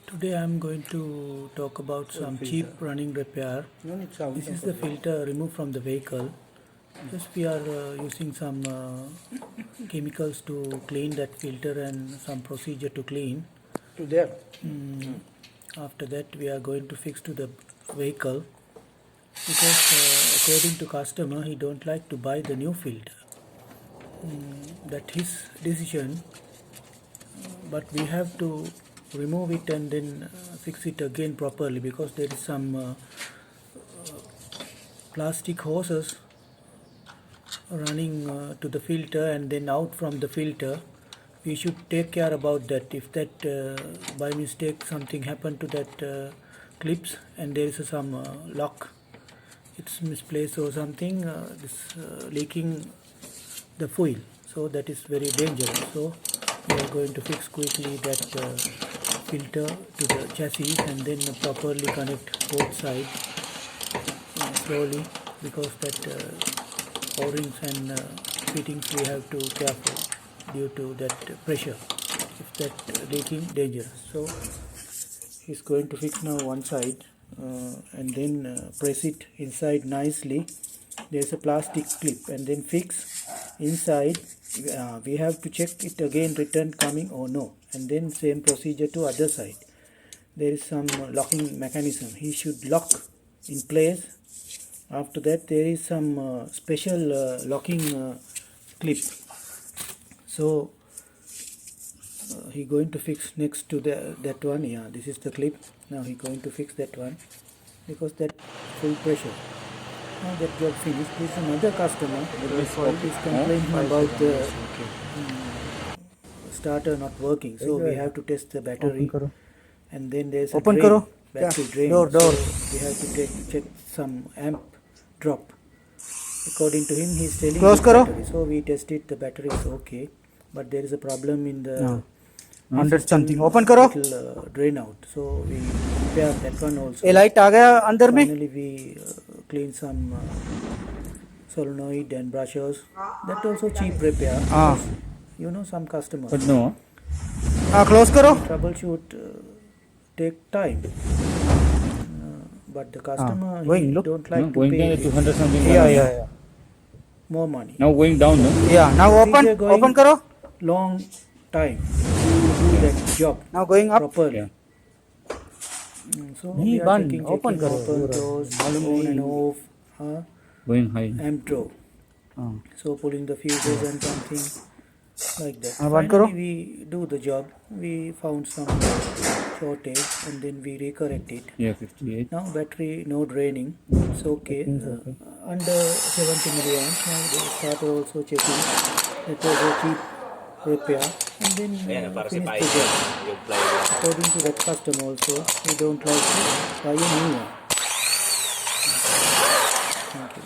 Today I am going to talk about some cheap running repair. This is the filter removed from the vehicle. Just we are using some chemicals to clean that filter and some procedure to clean. To there. After that we are going to fix to the vehicle because according to customer he don't like to buy the new filter. That his decision, but we have to remove it and then fix it again properly because there is some plastic hoses running to the filter and then out from the filter. We should take care about that. If that by mistake something happened to that clips and there is some lock, it's misplaced or something, this leaking the fuel, so that is very dangerous. So we are going to fix quickly that filter to the chassis and then properly connect both sides slowly, because that o-rings and fittings we have to careful due to that pressure. If that leaking, dangerous. So he's going to fix now one side and then press it inside nicely. There's a plastic clip and then fix inside. We have to check it again, return coming or no, and then same procedure to other side. There is some locking mechanism, he should lock in place. After that there is some special locking clip. So he going to fix next to that one. Yeah, this is the clip. Now he going to fix that one because that full pressure. Now that job finished. This is another customer who is complaining about the starter not working. So we have to test the battery, and then there's a drain, battery drain. Door. So we have to check some amp drop. According to him, he's telling Close karo. battery. So we tested, the battery is okay, but there is a problem in the 100 something. Open karo. little drain out. So we repair that one also. ये light आ गया अंदर में. Finally we clean some solenoid and brushes. That also cheap repair. हाँ. You know, some customers But no. हाँ close करो. troubleshoot take time. But the customer going, he look. don't like No, to going pay down at 200 something. Yeah. more money. Now going down, no? Yeah. Now Procedure open. going- Open करो. Long time to do that job Now going up. properly. Yeah. So नहीं, we are बंद, checking, open करो, open, पूरा। close, मालूम on and नहीं। off, Going high. amp draw. हाँ. So pulling the fuses and something like that. हाँ, बंद करो। Finally we do the job. We found some shortage and then we recorrect it. Yeah, 58. Now battery no draining. It's okay. Under 70 milliamps. Now the starter also checking. That was a cheap repair. And then finish the job. According to that customer also, we don't like to buy a new one. Thank you.